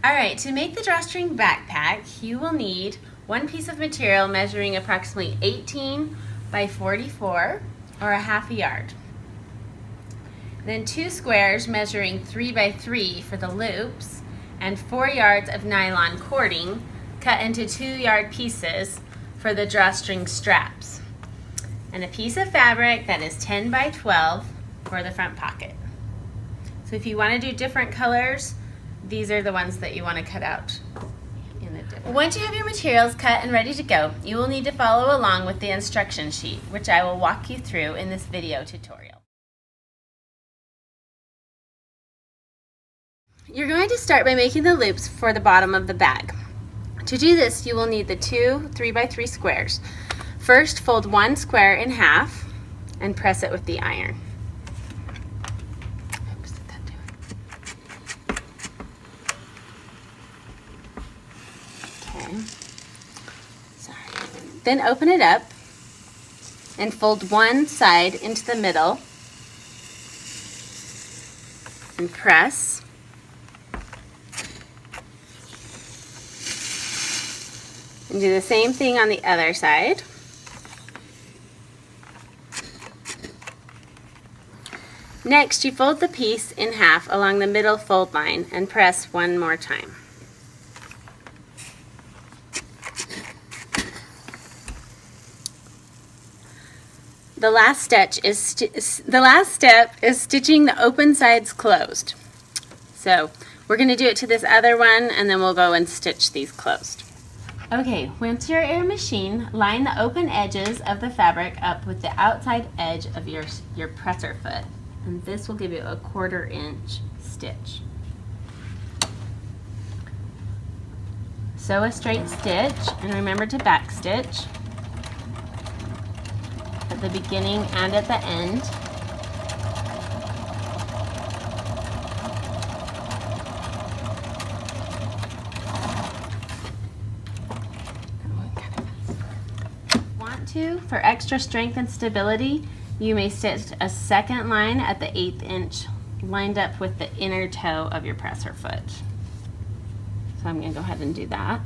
Alright, to make the drawstring backpack, you will need one piece of material measuring approximately 18 by 44 or a half a yard. Then 2 squares measuring 3 by 3 for the loops and 4 yards of nylon cording cut into 2-yard pieces for the drawstring straps. And a piece of fabric that is 10 by 12 for the front pocket. So if you want to do different colors, these are the ones that you want to cut out. Once you have your materials cut and ready to go, you will need to follow along with the instruction sheet, which I will walk you through in this video tutorial. You're going to start by making the loops for the bottom of the bag. To do this, you will need the 2 3x3 squares. First, fold one square in half and press it with the iron. Then open it up and fold one side into the middle and press. And do the same thing on the other side. Next, you fold the piece in half along the middle fold line and press one more time. The last step is stitching the open sides closed. So we're going to do it to this other one, and then we'll go and stitch these closed. Okay, once you're at your machine, line the open edges of the fabric up with the outside edge of your presser foot, and this will give you a 1/4 inch stitch. Sew a straight stitch, and remember to back stitch at the beginning and at the end. For extra strength and stability, you may stitch a second line at the 1/8 inch lined up with the inner toe of your presser foot. So I'm going to go ahead and do that.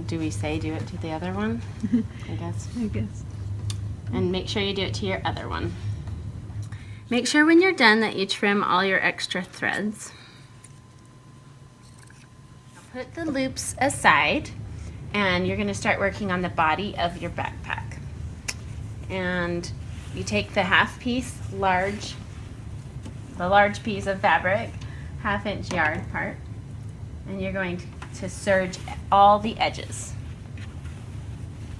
Do we say do it to the other one? I guess. And make sure you do it to your other one. Make sure when you're done that you trim all your extra threads. Put the loops aside, and you're going to start working on the body of your backpack. And you take the large piece of fabric, 1/2 inch yard part, and you're going to serge all the edges. So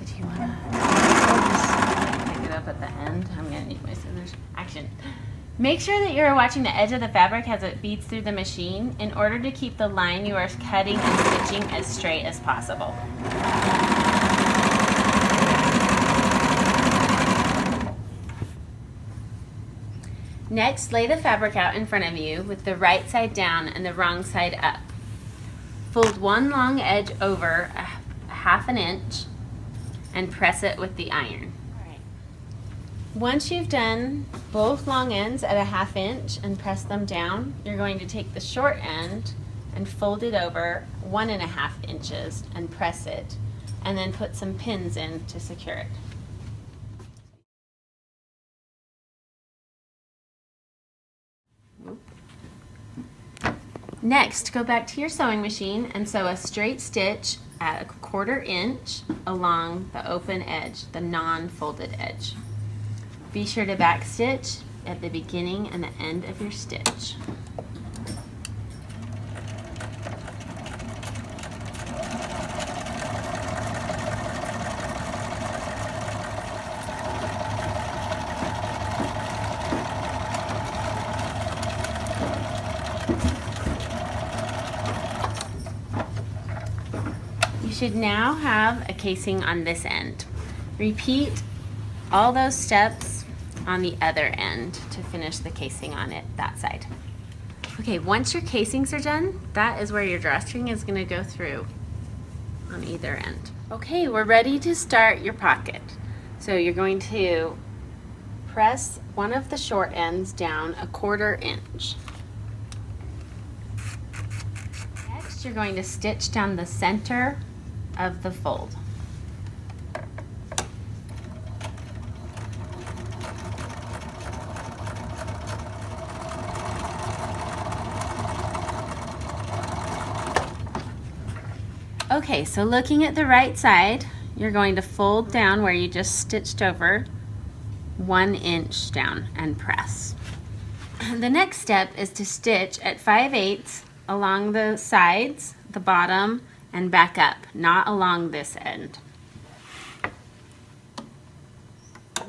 do you want to pick it up at the end? I'm going to need my scissors. Action. Make sure that you're watching the edge of the fabric as it beads through the machine in order to keep the line you are cutting and stitching as straight as possible. Next, lay the fabric out in front of you with the right side down and the wrong side up. Fold one long edge over a 1/2 inch and press it with the iron. Once you've done both long ends at a 1/2 inch and press them down, you're going to take the short end and fold it over 1.5 inches and press it, and then put some pins in to secure it. Next, go back to your sewing machine and sew a straight stitch at a 1/4 inch along the open edge, the non-folded edge. Be sure to back stitch at the beginning and the end of your stitch. You should now have a casing on this end. Repeat all those steps on the other end to finish the casing on it that side. Okay, once your casings are done, that is where your drawstring is going to go through on either end. Okay, we're ready to start your pocket. So you're going to press one of the short ends down 1/4 inch. Next, you're going to stitch down the center of the fold. Okay, so looking at the right side, you're going to fold down where you just stitched over 1 inch down and press. The next step is to stitch at 5/8 along the sides, the bottom, and back up, not along this end.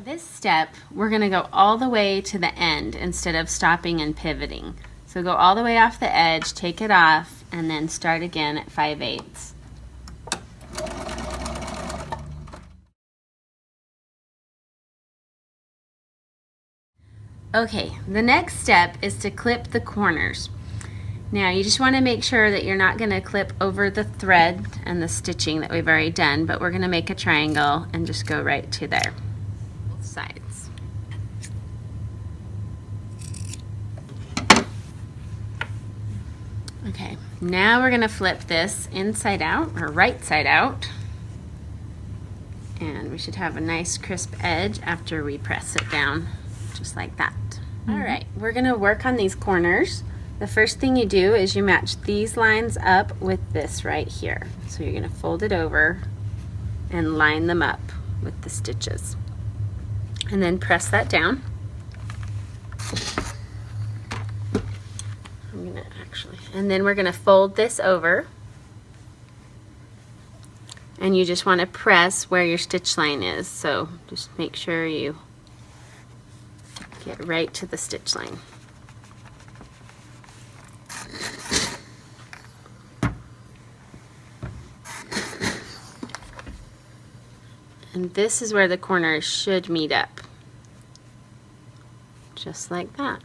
This step, we're going to go all the way to the end instead of stopping and pivoting. So go all the way off the edge, take it off, and then start again at 5/8. Okay, the next step is to clip the corners. Now you just want to make sure that you're not going to clip over the thread and the stitching that we've already done, but we're going to make a triangle and just go right to there, both sides. Okay, now we're going to flip this inside out, or right side out, and we should have a nice crisp edge after we press it down, just like that. All right, we're going to work on these corners. The first thing you do is you match these lines up with this right here. So you're going to fold it over and line them up with the stitches. And then press that down. And then we're going to fold this over. And you just want to press where your stitch line is. So just make sure you get right to the stitch line. And this is where the corners should meet up. Just like that.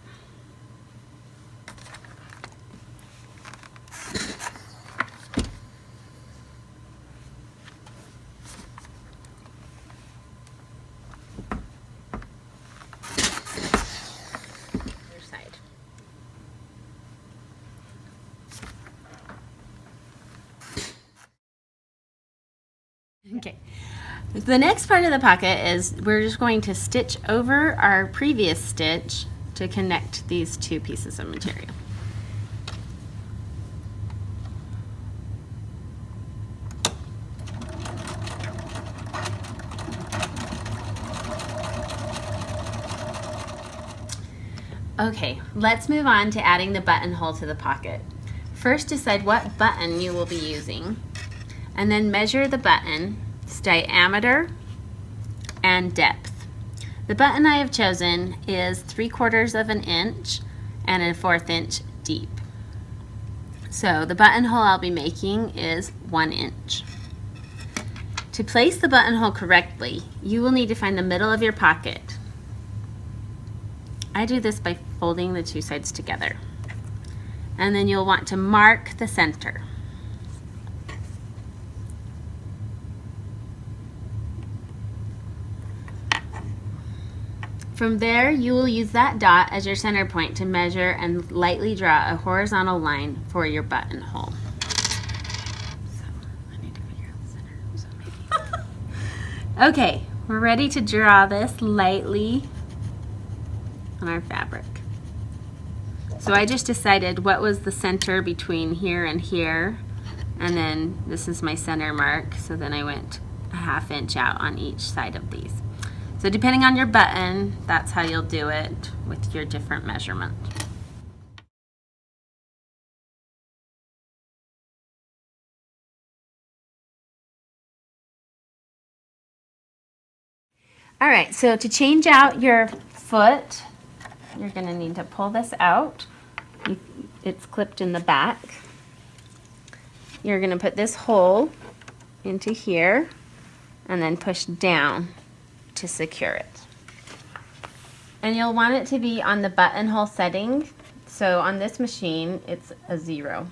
Okay, the next part of the pocket is we're just going to stitch over our previous stitch to connect these two pieces of material. Okay, let's move on to adding the buttonhole to the pocket. First, decide what button you will be using, and then measure the button's diameter and depth. The button I have chosen is 3/4 inch and 1/4 inch deep. So the buttonhole I'll be making is 1 inch. To place the buttonhole correctly, you will need to find the middle of your pocket. I do this by folding the two sides together. And then you'll want to mark the center. From there, you will use that dot as your center point to measure and lightly draw a horizontal line for your buttonhole. So, I need to figure out the center. Okay, we're ready to draw this lightly on our fabric. So I just decided what was the center between here and here, and then this is my center mark, so then I went 1/2 inch out on each side of these. So depending on your button, that's how you'll do it with your different measurement. All right, so to change out your foot, you're going to need to pull this out. It's clipped in the back. You're going to put this hole into here and then push down to secure it. And you'll want it to be on the buttonhole setting. So on this machine, it's a 0.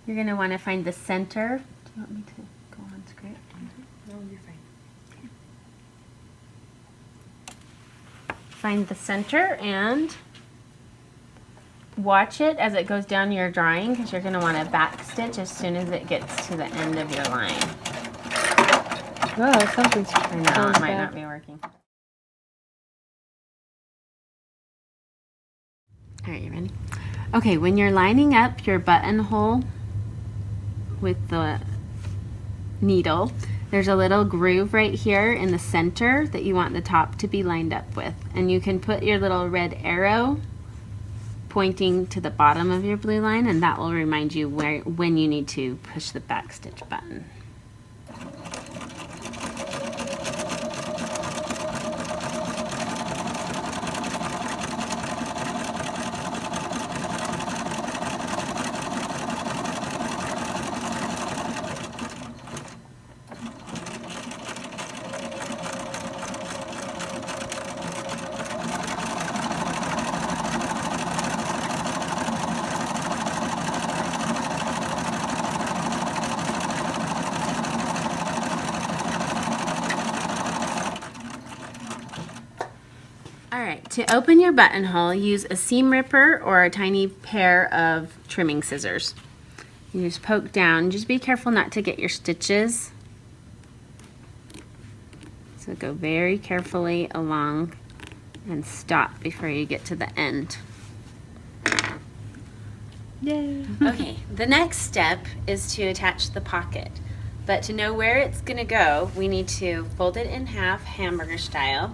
You're going to want to find the center. Do you want me to go on script? No, you're fine. Okay. Find the center and watch it as it goes down your drawing, because you're going to want to back stitch as soon as it gets to the end of your line. Oh, something's I know, it might not be working. All right, you ready? Okay, when you're lining up your buttonhole with the needle, there's a little groove right here in the center that you want the top to be lined up with. And you can put your little red arrow pointing to the bottom of your blue line, and that will remind you when you need to push the back stitch button. Alright, to open your buttonhole, use a seam ripper or a tiny pair of trimming scissors. You just poke down. Just be careful not to get your stitches. So go very carefully along and stop before you get to the end. Yay! Okay, the next step is to attach the pocket. But to know where it's going to go, we need to fold it in half, hamburger style,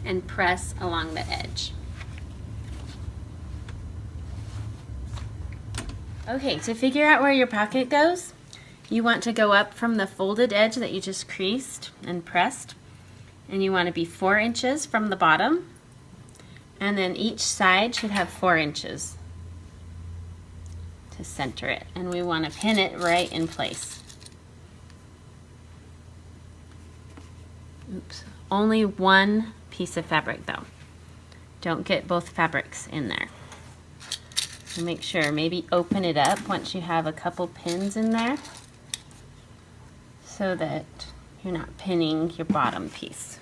and press along the edge. Okay, to figure out where your pocket goes, you want to go up from the folded edge that you just creased and pressed, and you want to be 4 inches from the bottom, and then each side should have 4 inches to center it, and we want to pin it right in place. Oops. Only one piece of fabric though. Don't get both fabrics in there. So make sure, maybe open it up once you have a couple pins in there so that you're not pinning your bottom piece.